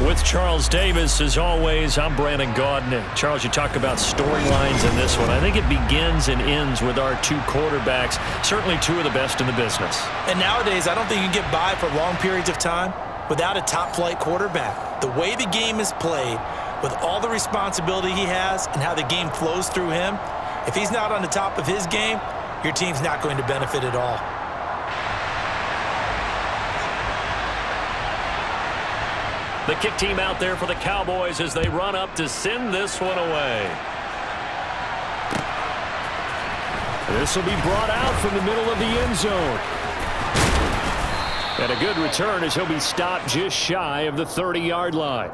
With Charles Davis, as always, I'm Brandon Gaudin. Charles, you talk about storylines in this one. I think it begins and ends with our two quarterbacks, certainly two of the best in the business. And nowadays, I don't think you can get by for long periods of time without a top-flight quarterback. The way the game is played, with all the responsibility he has and how the game flows through him, if he's not on the top of his game, your team's not going to benefit at all. The kick team out there for the Cowboys as they run up to send this one away. This will be brought out from the middle of the end zone. And a good return as he'll be stopped just shy of the 30-yard line.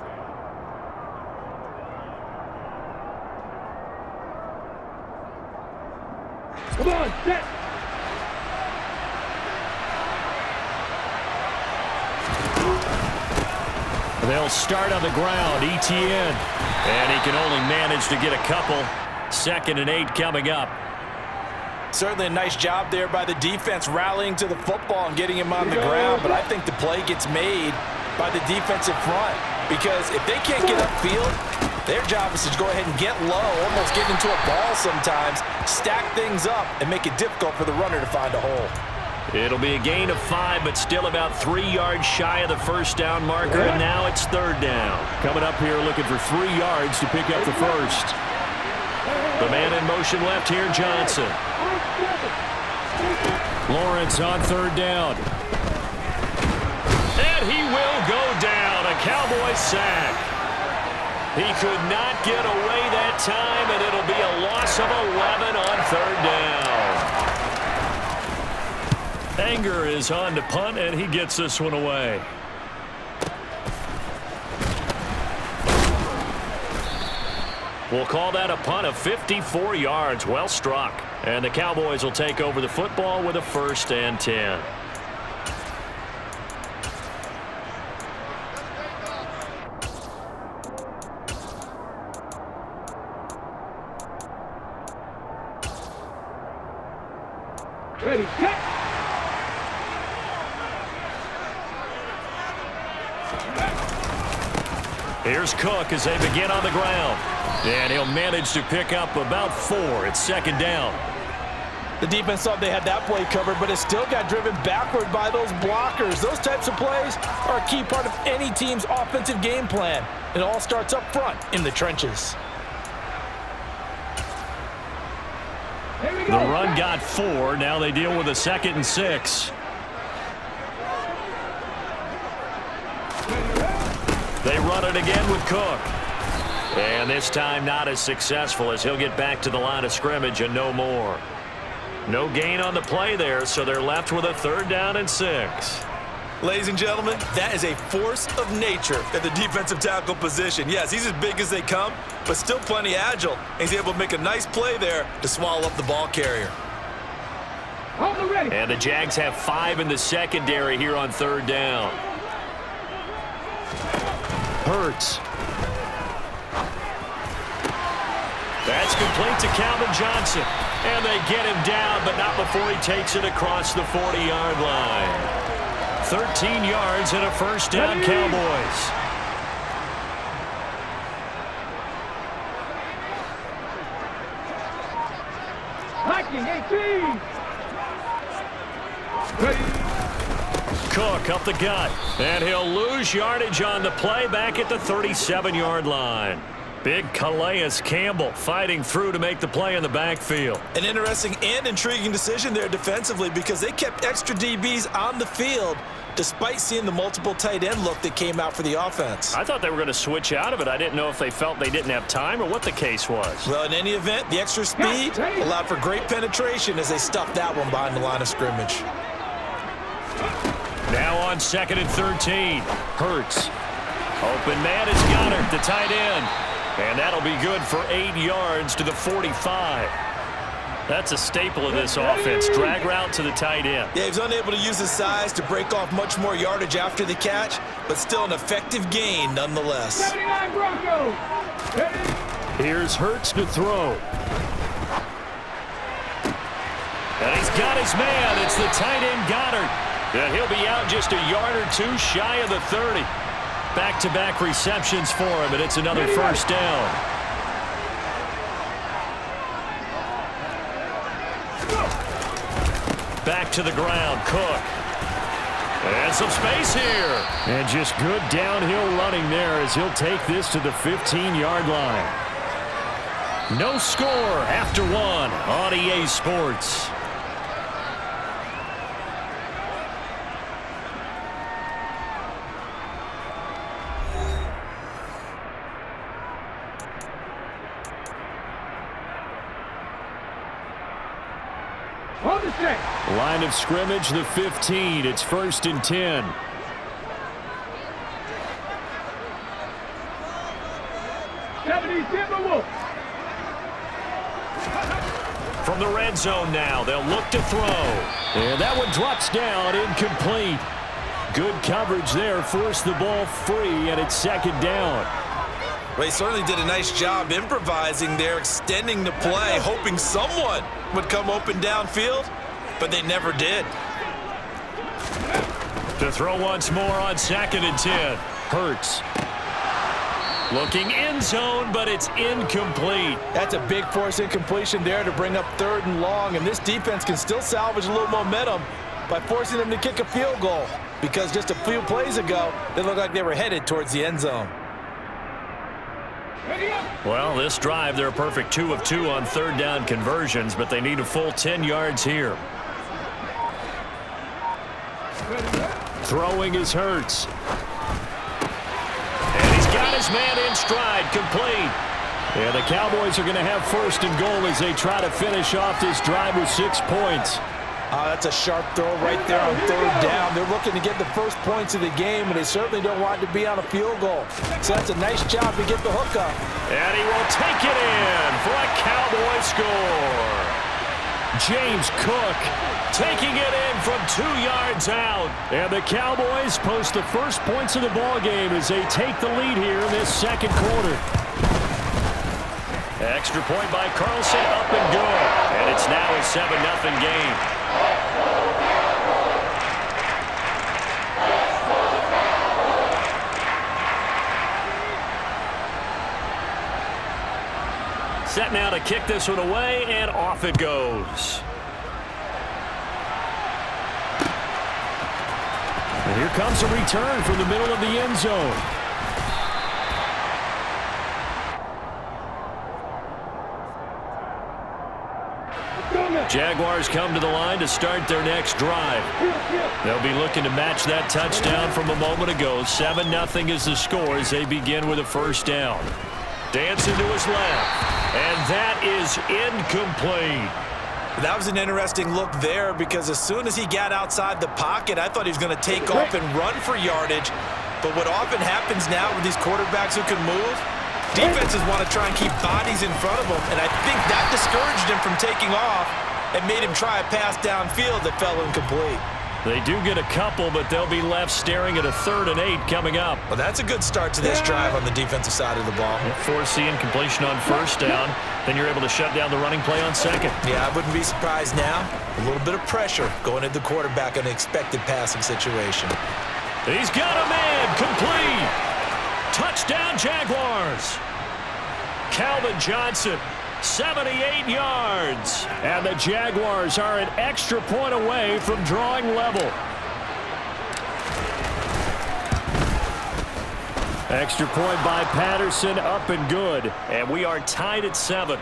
Come on, set. They'll start on the ground, ETN. And he can only manage to get a couple. 2nd and 8 coming up. Certainly a nice job there by the defense rallying to the football and getting him on the ground, but I think the play gets made by the defensive front because if they can't get upfield, their job is to go ahead and get low, almost get into a ball sometimes, stack things up, and make it difficult for the runner to find a hole. It'll be a gain of 5, but still about 3 yards shy of the first down marker, and now it's 3rd down. Coming up here looking for 3 yards to pick up the first. The man in motion left here, Johnson. Lawrence on 3rd down. And he will go down. A Cowboy sack. He could not get away that time, and it'll be a loss of 11 on 3rd down. Anger is on to punt, and he gets this one away. We'll call that a punt of 54 yards. Well struck. And the Cowboys will take over the football with a 1st and 10. Ready, cut. Here's Cook as they begin on the ground. And he'll manage to pick up about 4. It's 2nd down. The defense thought they had that play covered, but it still got driven backward by those blockers. Those types of plays are a key part of any team's offensive game plan. It all starts up front in the trenches. The run got 4. Now they deal with a 2nd and 6. They run it again with Cook. And this time not as successful as he'll get back to the line of scrimmage and no more. No gain on the play there, so they're left with a 3rd down and 6. Ladies and gentlemen, that is a force of nature at the defensive tackle position. Yes, he's as big as they come, but still plenty agile. He's able to make a nice play there to swallow up the ball carrier. And the Jags have 5 in the secondary here on 3rd down. Hurts. That's complete to Calvin Johnson. And they get him down, but not before he takes it across the 40-yard line. 13 yards and a 1st down, Cowboys. Cook up the gut, and he'll lose yardage on the play back at the 37-yard line. Big Calais Campbell fighting through to make the play in the backfield. An interesting and intriguing decision there defensively because they kept extra DBs on the field despite seeing the multiple tight end look that came out for the offense. I thought they were going to switch out of it. I didn't know if they felt they didn't have time or what the case was. Well, in any event, the extra speed allowed for great penetration as they stuffed that one behind the line of scrimmage. Now on 2nd and 13. Hurts. Open man is Goddard, the tight end. And that'll be good for 8 yards to the 45. That's a staple of this offense. Drag route to the tight end. Yeah, he was unable to use his size to break off much more yardage after the catch, but still an effective gain nonetheless. 79 Broncos. Here's Hurts to throw. And he's got his man. It's the tight end Goddard. And he'll be out just a yard or two shy of the 30. back-to-back receptions for him, and it's another first down. Back to the ground, Cook. And some space here. And just good downhill running there as he'll take this to the 15-yard line. No score after one on EA Sports. On the set. Line of scrimmage, the 15. It's 1st and 10. From the red zone now, they'll look to throw. And that one drops down, incomplete. Good coverage there, forced the ball free, and it's 2nd down. Well, he certainly did a nice job improvising there, extending the play, hoping someone would come open downfield, but they never did. To throw once more on 2nd and 10. Hurts. Looking end zone, but it's incomplete. That's a big force incompletion there to bring up 3rd and long, and this defense can still salvage a little momentum by forcing them to kick a field goal, because just a few plays ago, they looked like they were headed towards the end zone. Well, this drive, they're a perfect 2 of 2 on 3rd down conversions, but they need a full 10 yards here. Throwing is Hurts. And he's got his man in stride, complete. Yeah, the Cowboys are going to have 1st and goal as they try to finish off this drive with 6 points. That's a sharp throw right there on 3rd down. They're looking to get the first points of the game, and they certainly don't want it to be on a field goal. So that's a nice job to get the hook up. And he will take it in for a Cowboy score. James Cook taking it in from 2 yards out. And the Cowboys post the first points of the ball game as they take the lead here in this 2nd quarter. Extra point by Carlson, up and good. And it's now a 7-0 game. Set now to kick this one away, and off it goes. And here comes a return from the middle of the end zone. Jaguars come to the line to start their next drive. They'll be looking to match that touchdown from a moment ago. 7-0 is the score as they begin with a 1st down. Dancing to his left. And that is incomplete. That was an interesting look there, because as soon as he got outside the pocket, I thought he was going to take off and run for yardage. But what often happens now with these quarterbacks who can move, defenses want to try and keep bodies in front of them. And I think that discouraged him from taking off and made him try a pass downfield that fell incomplete. They do get a couple, but they'll be left staring at a 3rd and 8 coming up. Well, that's a good start to this drive on the defensive side of the ball. Force the incompletion on 1st down. Then you're able to shut down the running play on 2nd. Yeah, I wouldn't be surprised now. A little bit of pressure going into the quarterback in an expected passing situation. He's got a man, complete. Touchdown, Jaguars. Calvin Johnson, 78 yards. And the Jaguars are an extra point away from drawing level. Extra point by Patterson, up and good. And we are tied at 7.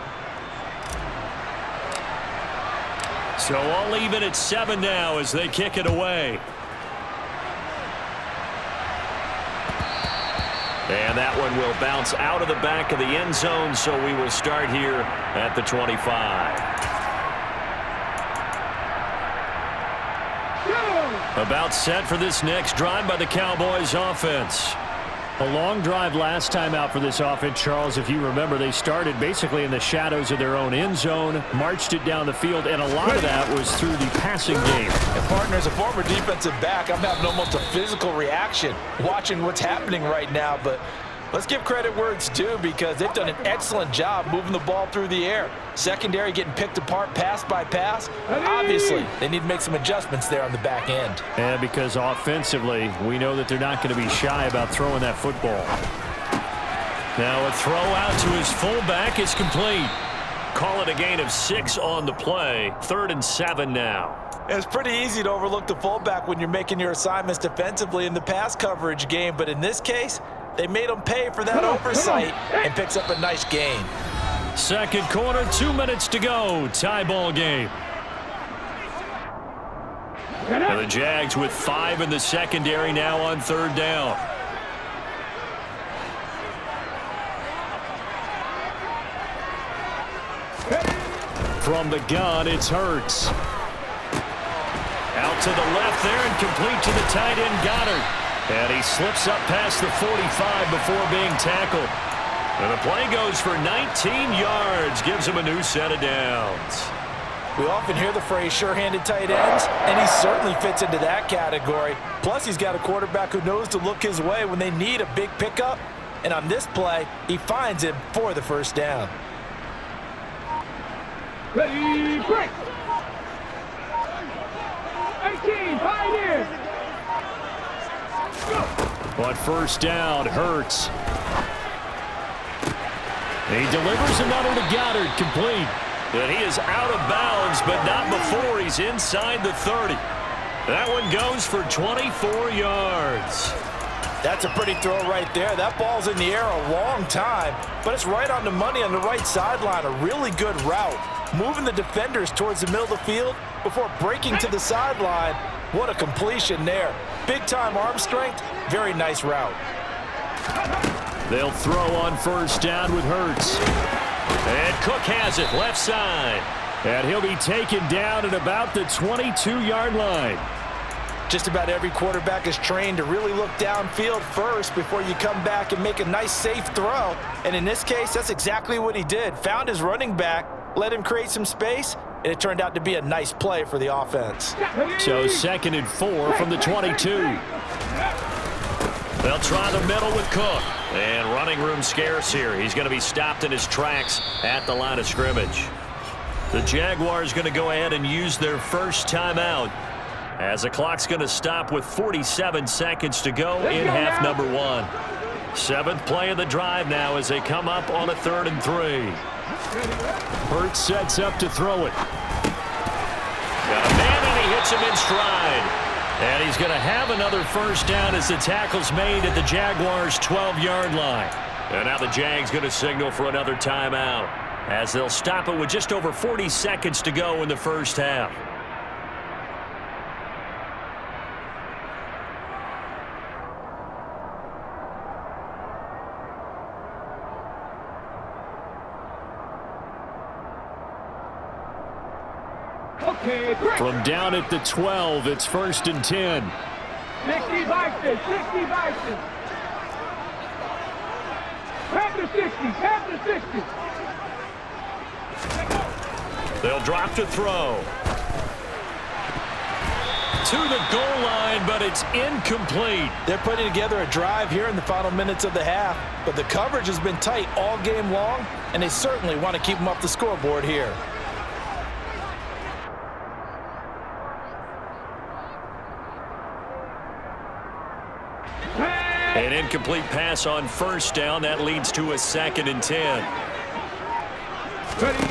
So all even at 7 now as they kick it away. And that one will bounce out of the back of the end zone, so we will start here at the 25. About set for this next drive by the Cowboys offense. A long drive last time out for this offense, Charles. If you remember, they started basically in the shadows of their own end zone, marched it down the field, and a lot of that was through the passing game. And partner, as a former defensive back, I'm having almost a physical reaction watching what's happening right now. But Let's give credit where it's due because they've done an excellent job moving the ball through the air. Secondary getting picked apart pass by pass. Obviously, they need to make some adjustments there on the back end. And because offensively, we know that they're not going to be shy about throwing that football. Now a throw out to his fullback is complete. Call it a gain of 6 on the play. 3rd and 7 now. It's pretty easy to overlook the fullback when you're making your assignments defensively in the pass coverage game, but in this case, they made him pay for that oversight and picks up a nice gain. Second quarter, 2 minutes to go. Tie ball game. And the Jags with 5 in the secondary now on 3rd down. From the gun, it's Hurts. Out to the left there and complete to the tight end Goddard. And he slips up past the 45 before being tackled. And the play goes for 19 yards, gives him a new set of downs. We often hear the phrase sure-handed tight ends, and he certainly fits into that category. Plus, he's got a quarterback who knows to look his way when they need a big pickup. And on this play, he finds him for the first down. Ready, break. 18, Pioneers. On first down, Hurts. He delivers another to Goddard, complete. And he is out of bounds, but not before he's inside the 30. That one goes for 24 yards. That's a pretty throw right there. That ball's in the air a long time, but it's right on the money on the right sideline. A really good route. Moving the defenders towards the middle of the field before breaking to the sideline. What a completion there. Big-time arm strength. Very nice route. They'll throw on first down with Hurts. And Cook has it left side. And he'll be taken down at about the 22-yard line. Just about every quarterback is trained to really look downfield first before you come back and make a nice, safe throw. And in this case, that's exactly what he did. Found his running back, let him create some space, and it turned out to be a nice play for the offense. So 2nd and 4 from the 22. They'll try the middle with Cook. And running room scarce here. He's going to be stopped in his tracks at the line of scrimmage. The Jaguars going to go ahead and use their first timeout as the clock's going to stop with 47 seconds to go in half number 1. 7th play of the drive now as they come up on a 3rd and 3. Hurts sets up to throw it. Got a man and he hits him in stride. And he's going to have another first down as the tackle's made at the Jaguars' 12-yard line. And now the Jags going to signal for another timeout as they'll stop it with just over 40 seconds to go in the first half. From down at the 12, it's 1st and 10. 60 Bison, 60 Bison. Panther 60, Panther 60. They'll drop to throw. To the goal line, but it's incomplete. They're putting together a drive here in the final minutes of the half, but the coverage has been tight all game long, and they certainly want to keep them off the scoreboard here. An incomplete pass on first down. That leads to a 2nd and 10. Ready.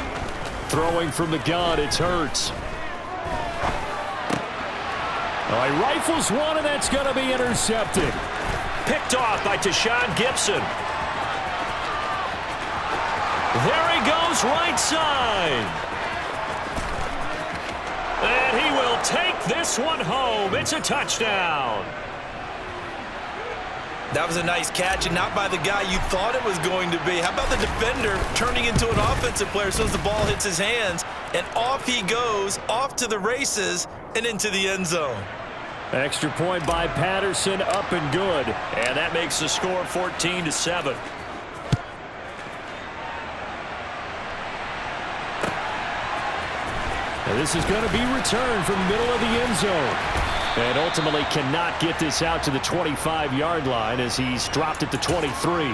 Throwing from the gun, it's Hurts. He rifles one, and that's going to be intercepted. Picked off by Tashawn Gibson. There he goes, right side. And he will take this one home. It's a touchdown. That was a nice catch, and not by the guy you thought it was going to be. How about the defender turning into an offensive player as soon as the ball hits his hands, and off he goes, off to the races, and into the end zone. Extra point by Patterson, up and good. And that makes the score 14-7. And this is going to be returned from the middle of the end zone. And ultimately cannot get this out to the 25-yard line as he's dropped it to 23.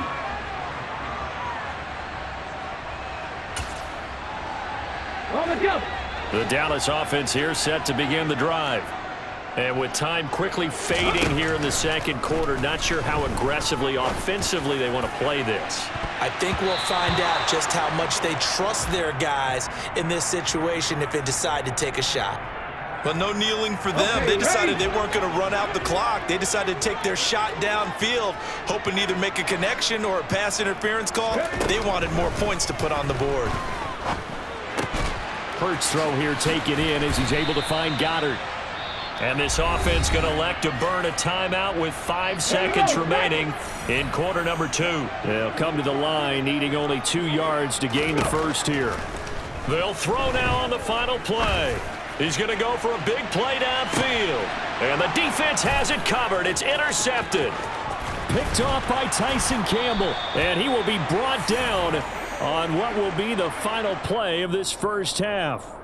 On the jump. The Dallas offense here set to begin the drive. And with time quickly fading here in the second quarter, not sure how aggressively, offensively they want to play this. I think we'll find out just how much they trust their guys in this situation if they decide to take a shot. Well, no kneeling for them. They decided they weren't going to run out the clock. They decided to take their shot downfield, hoping to either make a connection or a pass interference call. They wanted more points to put on the board. Hurts throw here taken in as he's able to find Goddard. And this offense going to elect to burn a timeout with 5 seconds remaining in quarter number 2. They'll come to the line needing only 2 yards to gain the first here. They'll throw now on the final play. He's going to go for a big play downfield. And the defense has it covered. It's intercepted. Picked off by Tyson Campbell. And he will be brought down on what will be the final play of this first half.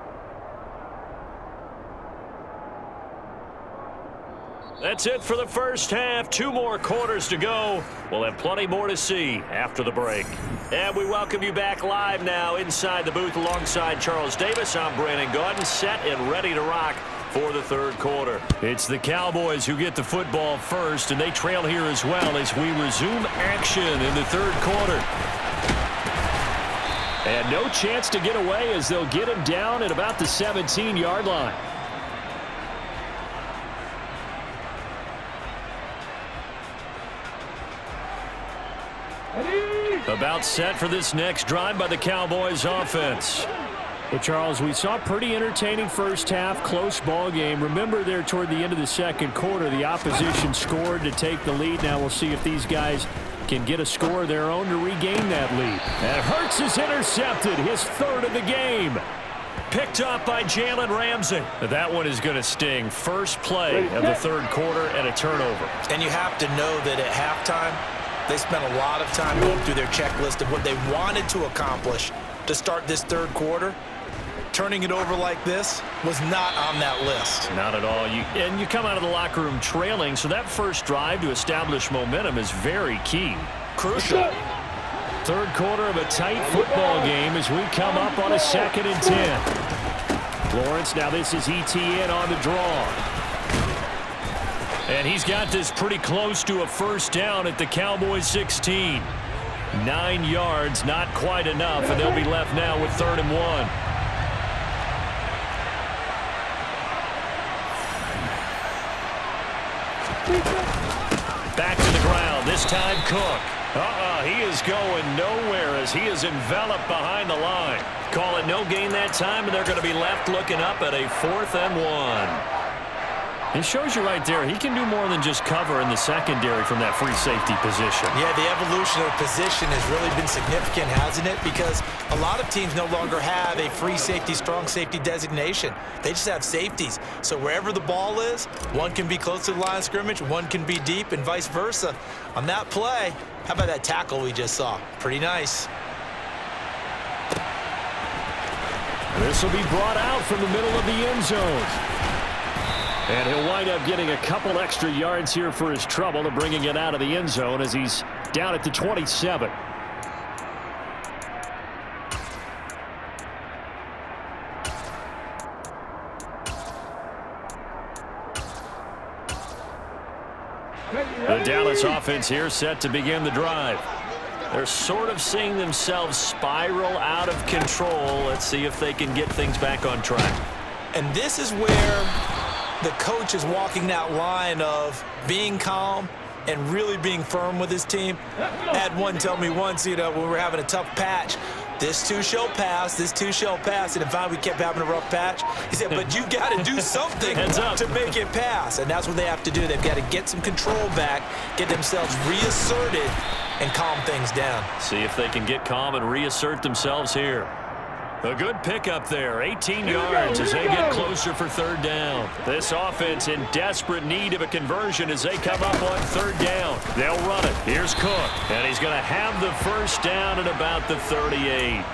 That's it for the first half. 2 more quarters to go. We'll have plenty more to see after the break. And we welcome you back live now inside the booth alongside Charles Davis. I'm Brandon Gaudin, set and ready to rock for the third quarter. It's the Cowboys who get the football first, and they trail here as well as we resume action in the third quarter. And no chance to get away as they'll get him down at about the 17-yard line. About set for this next drive by the Cowboys offense. Well, Charles, we saw a pretty entertaining first half, close ball game. Remember there toward the end of the second quarter, the opposition scored to take the lead. Now we'll see if these guys can get a score of their own to regain that lead. And Hurts is intercepted, his 3rd of the game. Picked up by Jalen Ramsey. That one is going to sting. First play of the third quarter and a turnover. And you have to know that at halftime, they spent a lot of time going through their checklist of what they wanted to accomplish to start this third quarter. Turning it over like this was not on that list. Not at all. And you come out of the locker room trailing, so that first drive to establish momentum is very key. Crucial. Third quarter of a tight football game as we come up on a 2nd and 10. Lawrence, now this is ETN on the draw. And he's got this pretty close to a first down at the Cowboys 16. 9 yards, not quite enough, and they'll be left now with 3rd and 1. Back to the ground, this time Cook. He is going nowhere as he is enveloped behind the line. Call it no gain that time, and they're going to be left looking up at a 4th and 1. It shows you right there, he can do more than just cover in the secondary from that free safety position. Yeah, the evolution of position has really been significant, hasn't it? Because a lot of teams no longer have a free safety, strong safety designation. They just have safeties. So wherever the ball is, one can be close to the line of scrimmage, one can be deep, and vice versa. On that play, how about that tackle we just saw? Pretty nice. This will be brought out from the middle of the end zone. And he'll wind up getting a couple extra yards here for his trouble to bringing it out of the end zone as he's down at the 27. The Dallas offense here set to begin the drive. They're sort of seeing themselves spiral out of control. Let's see if they can get things back on track. And this is where the coach is walking that line of being calm and really being firm with his team. I had one tell me once, when we were having a tough patch, this too shall pass, this too shall pass. And finally we kept having a rough patch. He said, but you got to do something to make it pass. And that's what they have to do. They've got to get some control back, get themselves reasserted, and calm things down. See if they can get calm and reassert themselves here. A good pickup there, 18 yards as they get closer for 3rd down. This offense in desperate need of a conversion as they come up on 3rd down. They'll run it. Here's Cook, and he's going to have the first down at about the 38.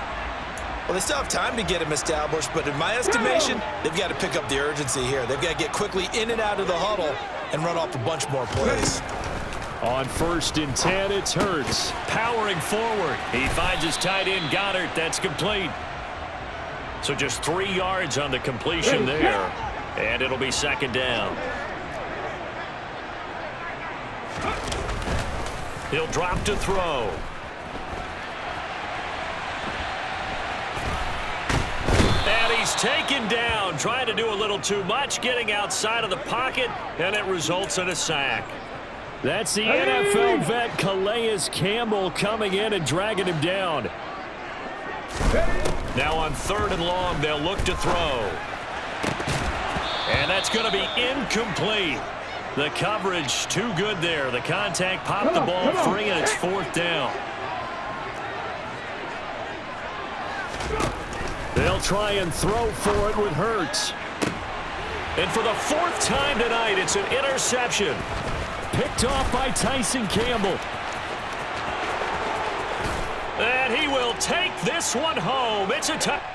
Well, they still have time to get him established, but in my estimation, they've got to pick up the urgency here. They've got to get quickly in and out of the huddle and run off a bunch more plays. On 1st and 10, it's Hurts. Powering forward. He finds his tight end, Goddard. That's complete. So just 3 yards on the completion there. And it'll be 2nd down. He'll drop to throw. And he's taken down, trying to do a little too much, getting outside of the pocket, and it results in a sack. That's the NFL vet Calais Campbell coming in and dragging him down. Now on 3rd and long, they'll look to throw. And that's going to be incomplete. The coverage too good there. The contact popped the ball free, and it's 4th down. They'll try and throw for it with Hurts. And for the 4th time tonight, it's an interception. Picked off by Tyson Campbell. And he will take this one home. It's a touchdown.